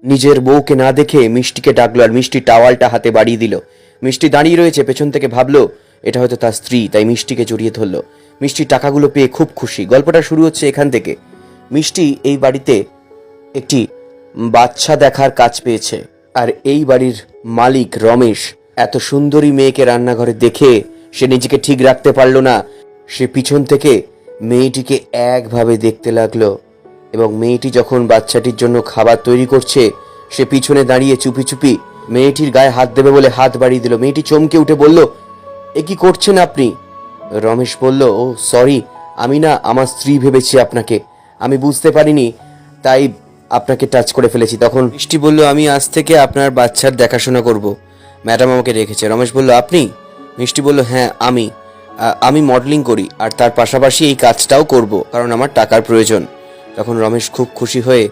নিজের বউকে না দেখে মিষ্টিকে ডাকলো আর মিষ্টি টাওয়ালটা হাতে বাড়িয়ে দিল। মিষ্টি দাঁড়িয়ে রয়েছে, পেছন থেকে ভাবলো এটা হয়তো তার স্ত্রী, তাই মিষ্টিকে জড়িয়ে ধরলো। মিষ্টি টাকাগুলো পেয়ে খুব খুশি। গল্পটা শুরু হচ্ছে এখান থেকে। মিষ্টি এই বাড়িতে একটি বাচ্চা দেখার কাজ পেয়েছে, আর এই বাড়ির মালিক রমেশ এত সুন্দরী মেয়েকে রান্নাঘরে দেখে সে নিজেকে ঠিক রাখতে পারলো না। সে পিছন থেকে মেয়েটিকে একভাবে দেখতে লাগলো, এবং মেয়েটি যখন বাচ্চাটির জন্য খাবার তৈরি করছে সে পিছনে দাঁড়িয়ে চুপি চুপি মেয়েটির গায়ে হাত দেবে বলে হাত বাড়িয়ে দিল। মেয়েটি চমকে উঠে বলল, এ কি করছেন আপনি? রমেশ বলল, ও সরি, আমি না আমার স্ত্রী ভেবেছি আপনাকে, আমি বুঝতে পারিনি, তাই আপনাকে টাচ করে ফেলেছি। তখন মিষ্টি বলল, আমি আজ থেকে আপনার বাচ্চার দেখাশোনা করব, ম্যাডাম আমাকে রেখেছে। রমেশ বলল, আপনি? মিষ্টি বলল, হ্যাঁ আমি মডেলিং করি, আর তার পাশাপাশি এই কাজটাও করব, কারণ আমার টাকার প্রয়োজন। তখন রমেশ খুব খুশি হয়ে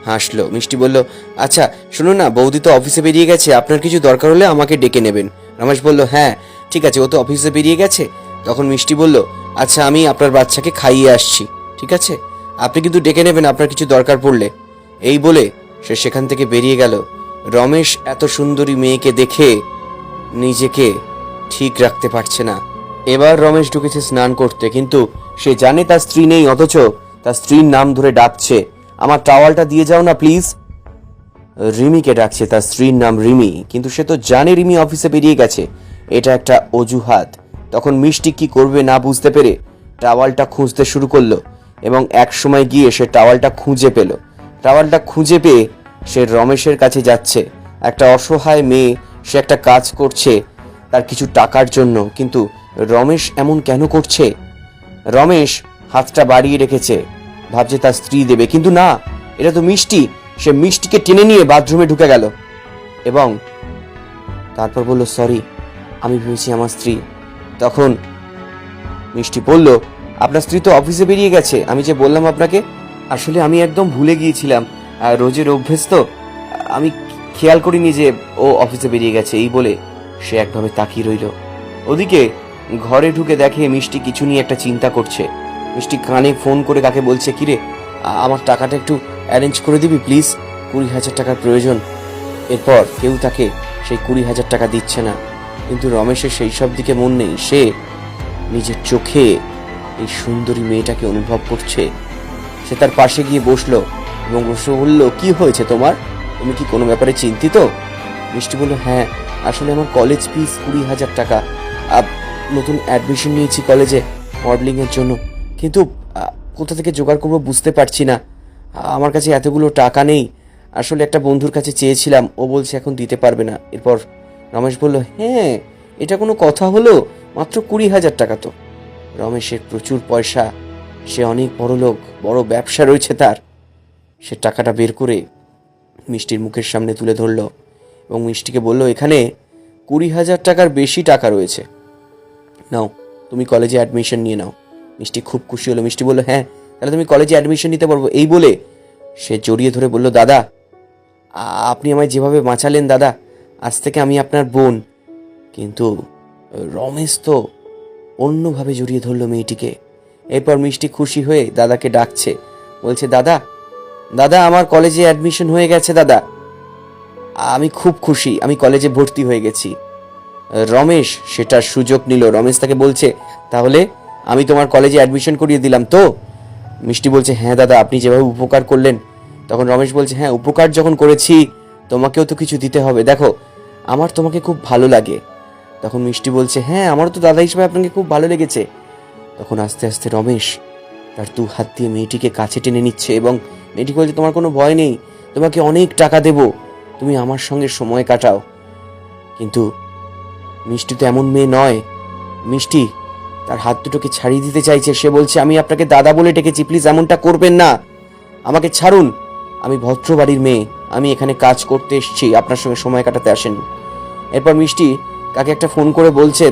হাসলো। মিষ্টি বলল, আচ্ছা শুনুন না, বৌদি তো অফিসে বেরিয়ে গেছে, আপনার কিছু দরকার হলে আমাকে ডেকে নেবেন। রমেশ বলল, হ্যাঁ ঠিক আছে, ও তো অফিসে বেরিয়ে গেছে। তখন মিষ্টি বলল, আচ্ছা আমি আপনার বাচ্চাকে খাইয়ে আসছি, ঠিক আছে, আপনি কিন্তু ডেকে নেবেন আপনার কিছু দরকার পড়লে। এই বলে সে সেখান থেকে বেরিয়ে গেল। রমেশ এত সুন্দরী মেয়েকে দেখে নিজেকে ঠিক রাখতে পারছে না। এবার রমেশ ঢুকেছে স্নান করতে, কিন্তু সে জানে তার স্ত্রী নেই, অথচ তার স্ত্রীর নাম ধরে ডাকছে, আমার টাওয়ালটা দিয়ে যাও না প্লিজ। রিমিকে ডাকছে, তার স্ত্রীর নাম রিমি, কিন্তু সে তো জানে রিমি অফিসে বেরিয়ে গেছে, এটা একটা অজুহাত। তখন মিষ্টি কি করবে না বুঝতে পেরে টাওয়ালটা খুঁজতে শুরু করলো, এবং এক সময় গিয়ে সে টাওয়ালটা খুঁজে পেল। টাওয়ালটা খুঁজে পেয়ে সে রমেশের কাছে যাচ্ছে। একটা অসহায় মেয়ে, সে একটা কাজ করছে তার কিছু টাকার জন্য, কিন্তু রমেশ এমন কেন করছে? রমেশ হাতটা বাড়িয়ে রেখেছে, ভাবছে তার স্ত্রী দেবে, কিন্তু না, এটা তো মিষ্টি। সে মিষ্টিকে টেনে নিয়ে বাথরুমে ঢুকে গেল এবং তারপর বলল, সরি, আমি ভেবেছি আমার স্ত্রী। তখন মিষ্টি বলল, আপনার স্ত্রী তো অফিসে বেরিয়ে গেছে, আমি যে বললাম আপনাকে, আসলে আমি একদম ভুলে গিয়েছিলাম, রোজের অভ্যেস তো, আমি খেয়াল করিনি যে ও অফিসে বেরিয়ে গেছে। এই বলে সে একভাবে তাকিয়ে রইল। ওদিকে ঘরে ঢুকে দেখে মিষ্টি কিছু নিয়ে একটা চিন্তা করছে। মিষ্টি কানে ফোন করে কাকে বলছে, কিরে আমার টাকাটা একটু অ্যারেঞ্জ করে দিবি প্লিজ, 20,000 টাকার প্রয়োজন। এরপর কেউ তাকে সেই 20,000 টাকা দিচ্ছে না, কিন্তু রমেশের সেই সব দিকে মন নেই। সে নিজের চোখে এই সুন্দরী মেয়েটাকে অনুভব করছে। সে তার পাশে গিয়ে বসলো এবং বসে বলল, কি হয়েছে তোমার, তুমি কি কোনো ব্যাপারে চিন্তিত? মিষ্টি বলল, হ্যাঁ আসলে আমার কলেজ ফিস 20,000 টাকা, নতুন অ্যাডমিশন নিয়েছি কলেজে মডেলিংয়ের জন্য, কিন্তু কোথা থেকে জোগাড় করবো বুঝতে পারছি না, আমার কাছে এতগুলো টাকা নেই। আসলে একটা বন্ধুর কাছে চেয়েছিলাম, ও বলছে এখন দিতে পারবে না। এরপর রমেশ বলল, হ্যাঁ এটা কোনো কথা হলো, মাত্র 20,000 টাকা তো। রমেশের প্রচুর পয়সা, সে অনেক বড় লোক, বড় ব্যবসা রয়েছে তার। সে টাকাটা বের করে মিষ্টির মুখের সামনে তুলে ধরল এবং মিষ্টিকে বলল, এখানে 20,000 টাকার বেশি টাকা রয়েছে, নাও তুমি কলেজে অ্যাডমিশন নিয়ে নাও। মিষ্টি খুব খুশি হলো। মিষ্টি বলল, হ্যাঁ তাহলে তুমি কলেজে অ্যাডমিশন নিতে পারবো। এই বলে সে জড়িয়ে ধরে বলল, দাদা আপনি আমায় যেভাবে বাঁচালেন দাদা, আজ থেকে আমি আপনার বোন। কিন্তু রমেশ তো অন্যভাবে জড়িয়ে ধরলো মেয়েটিকে। এরপর মিষ্টি খুশি হয়ে দাদাকে ডাকছে, বলছে, দাদা দাদা আমার কলেজে অ্যাডমিশন হয়ে গেছে দাদা, আমি খুব খুশি, আমি কলেজে ভর্তি হয়ে গেছি। রমেশ সেটার সুযোগ নিল। রমেশ তাকে বলছে, তাহলে আমি তোমার কলেজে অ্যাডমিশন করিয়ে দিলাম তো? মিষ্টি বলছে, হ্যাঁ দাদা আপনি যেভাবে উপকার করলেন। তখন রমেশ বলছে, হ্যাঁ উপকার যখন করেছি তোমাকেও তো কিছু দিতে হবে, দেখো আমার তোমাকে খুব ভালো লাগে। তখন মিষ্টি বলছে, হ্যাঁ আমারও তো দাদা হিসেবে আপনাকে খুব ভালো লেগেছে। তখন আস্তে আস্তে রমেশ তার 2 হাত দিয়ে মেয়েটিকে কাছে টেনে নিচ্ছে এবং মেয়েটি বলছে, তোমার কোনো ভয় নেই, তোমাকে অনেক টাকা দেব, তুমি আমার সঙ্গে সময় কাটাও। কিন্তু মিষ্টি তো এমন মেয়ে নয়। মিষ্টি তার হাত দুটোকে ছাড়িয়ে দিতে চাইছে। সে বলছে, আমি আপনাকে দাদা বলে ডেকেছি, প্লিজ এমনটা করবেন না, আমাকে ছাড়ুন, আমি ভদ্র বাড়ির মেয়ে, আমি এখানে কাজ করতে এসেছি, আপনার সঙ্গে সময় কাটাতে আসেনি। এরপর মিষ্টি কাকে একটা ফোন করে বলছে,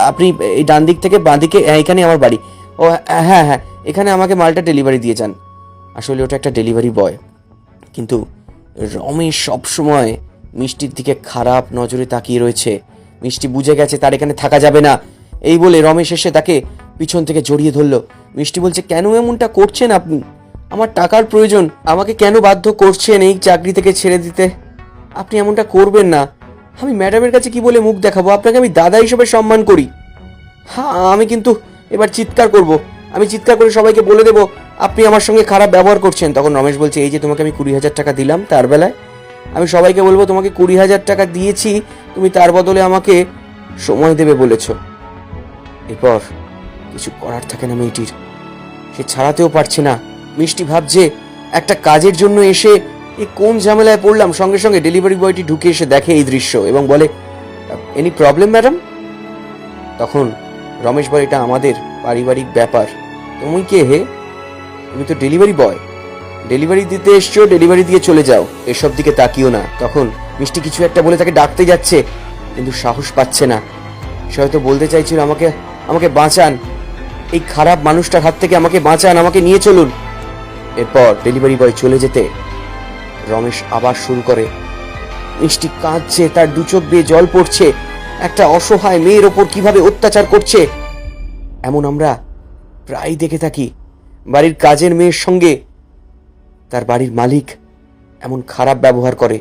আপনি এই ডান দিক থেকে বাঁ দিকে, এখানে আমার বাড়ি। ও হ্যাঁ হ্যাঁ, এখানে আমাকে মালটা ডেলিভারি দিয়ে যান। আসলে ওটা একটা ডেলিভারি বয়, কিন্তু রমেশ সবসময় মিষ্টির দিকে খারাপ নজরে তাকিয়ে রয়েছে। মিষ্টি বুঝে গেছে তার এখানে থাকা যাবে না। এই বলে রমেশ এসে তাকে পিছন থেকে জড়িয়ে ধরল। মিষ্টি বলছে, কেন এমনটা করছেন আপনি, আমার টাকার প্রয়োজন, আমাকে কেন বাধ্য করছেন এই চাকরি থেকে ছেড়ে দিতে? আপনি এমনটা করবেন না। আমি ম্যাডামের কাছে কি বলে মুখ দেখাবো? আপনাকে আমি দাদা হিসেবে সম্মান করি। হ্যাঁ, আমি কিন্তু এবার চিৎকার করব। আমি চিৎকার করে সবাইকে বলে দেবো আপনি আমার সঙ্গে খারাপ ব্যবহার করছেন। তখন রমেশ বলছে, এই যে তোমাকে আমি 20,000 টাকা দিলাম, তার বেলায় আমি সবাইকে বলবো তোমাকে 20,000 টাকা দিয়েছি, তুমি তার বদলে আমাকে সময় দেবে বলেছ। এরপর কিছু করার থাকে না মেয়েটির, সে ছাড়াতেও পারছে না। মিষ্টি ভাবছে একটা কাজের জন্য এসে এই কোন ঝামেলায় পড়লাম। সঙ্গে সঙ্গে ডেলিভারি বয়টি ঢুকে এসে দেখে এই দৃশ্য এবং বলে, এনি প্রবলেম ম্যাডাম? তখন রমেশ বলে, এটা আমাদের পারিবারিক ব্যাপার। তুমি কে হে? তুমি তো ডেলিভারি বয়, ডেলিভারি দিতে এসছো, ডেলিভারি দিয়ে চলে যাও, এসব দিকে তাকিও না। তখন মিষ্টি কিছু একটা বলে তাকে ডাকতে যাচ্ছে, কিন্তু সাহস পাচ্ছে না। সে হয়তো বলতে চাইছিল, আমাকে আমাকে বাঁচান, এই খারাপ মানুষটার হাত থেকে আমাকে বাঁচান, আমাকে নিয়ে চলুন। এরপর ডেলিভারি বয় চলে যেতে রমেশ আবার শুরু করে। মিষ্টি কাঁদছে, তার দু চোখ দিয়ে জল পড়ছে। একটা অসহায় মেয়ের ওপর কিভাবে অত্যাচার করছে, এমন আমরা প্রায় দেখে থাকি। বাড়ির কাজের মেয়ের সঙ্গে তার বাড়ির মালিক এমন খারাপ ব্যবহার করে,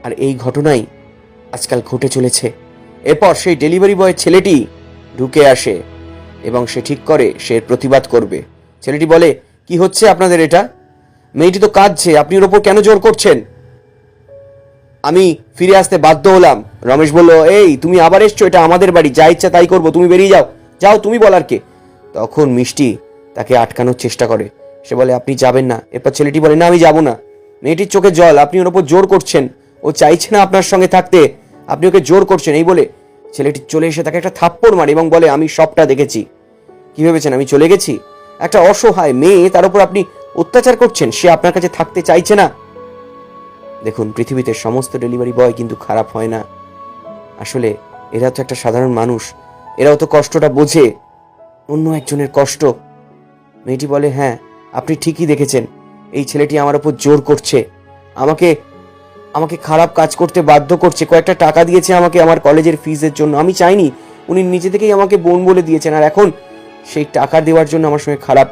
আর এই ঘটনাই আজকাল ঘটে চলেছে। এরপর সেই ডেলিভারি বয় ছেলেটি ঢুকে আসে এবং সে ঠিক করে সে প্রতিবাদ করবে। ছেলেটি বলে, কি হচ্ছে আপনাদের এটা? মেয়েটি তো কাঁদছে, আপনি ওর ওপর কেন জোর করছেন? আমি ফিরে আসতে বাধ্য হলাম। রমেশ বলল, এই তুমি আবার এসছো, এটা আমাদের বাড়ি, যা ইচ্ছা তাই করবো, তুমি বেরিয়ে যাও, যাও, তুমি বলার কে? তখন মিষ্টি তাকে আটকানোর চেষ্টা করে। সে বলে, আপনি যাবেন না। এরপর ছেলেটি বলে, না আমি যাব না। মেয়েটির চোখে জল, আপনি ওর ওপর জোর করছেন, ও চাইছে না আপনার সঙ্গে থাকতে, আপনি ওকে জোর করছেন। এই বলে ছেলেটি চলে এসে তাকে একটা থাপ্পড় মারে এবং বলে, আমি সবটা দেখেছি। কি ভেবেছেন আমি চলে গেছি? একটা অসহায় মেয়ে, তার উপর আপনি অত্যাচার করছেন, সে আপনার কাছে থাকতে চাইছে না। দেখুন, পৃথিবীতে সমস্ত ডেলিভারি বয় কিন্তু খারাপ হয় না। আসলে এরা তো একটা সাধারণ মানুষ, এরাও তো কষ্টটা বোঝে, অন্য একজনের কষ্ট। মেয়েটি বলে, হ্যাঁ আপনি ঠিকই দেখেছেন, এই ছেলেটি আমার উপর জোর করছে, আমাকে আমাকে খারাপ কাজ করতে বাধ্য করছে। কয়েকটা টাকা দিয়েছে আমাকে আমার কলেজের ফিজের জন্য, আমি চাইনি, উনি নিজে থেকেই আমাকে বোন বলে দিয়েছেন, আর এখন সেই টাকা দেওয়ার জন্য আমার সঙ্গে খারাপ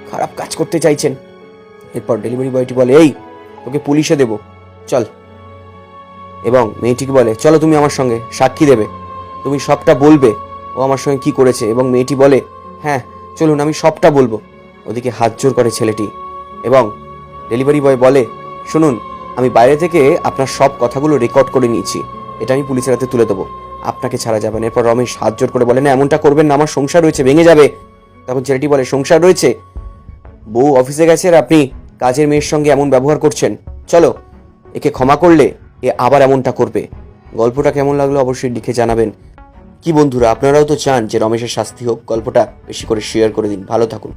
খারাপ কাজ করতে চাইছেন। এরপর ডেলিভারি বয়টি বলে, এই তোকে পুলিশে দেব, চল। এবং মেয়েটিকে বলে, চলো তুমি আমার সঙ্গে সাক্ষী দেবে, তুমি সবটা বলবে ও আমার সঙ্গে কি করেছে। এবং মেয়েটি বলে, হ্যাঁ চলুন, আমি সবটা বলবো। ওদিকে হাত জোর করে ছেলেটি এবং ডেলিভারি বয় বলে, শুনুন, আমি বাইরে থেকে আপনার সব কথাগুলো রেকর্ড করে নিয়েছি, এটা আমি পুলিশের হাতে তুলে দেবো, আপনাকে ছাড়া যাবে না। এরপর রমেশ হাত জোর করে বলে, না এমনটা করবেন না, আমার সংসার রয়েছে, ভেঙে যাবে। তখন ছেলেটি বলে, সংসার রয়েছে, বউ অফিসে গেছে আর আপনি কাজের মেয়ের সঙ্গে এমন ব্যবহার করছেন, চলো একে ক্ষমা করলে এ আবার এমনটা করবে। গল্পটা কেমন লাগলো অবশ্যই লিখে জানাবেন। কি বন্ধুরা, আপনারাও তো চান যে রমেশের শাস্তি হোক? গল্পটা বেশি করে শেয়ার করে দিন। ভালো থাকুন।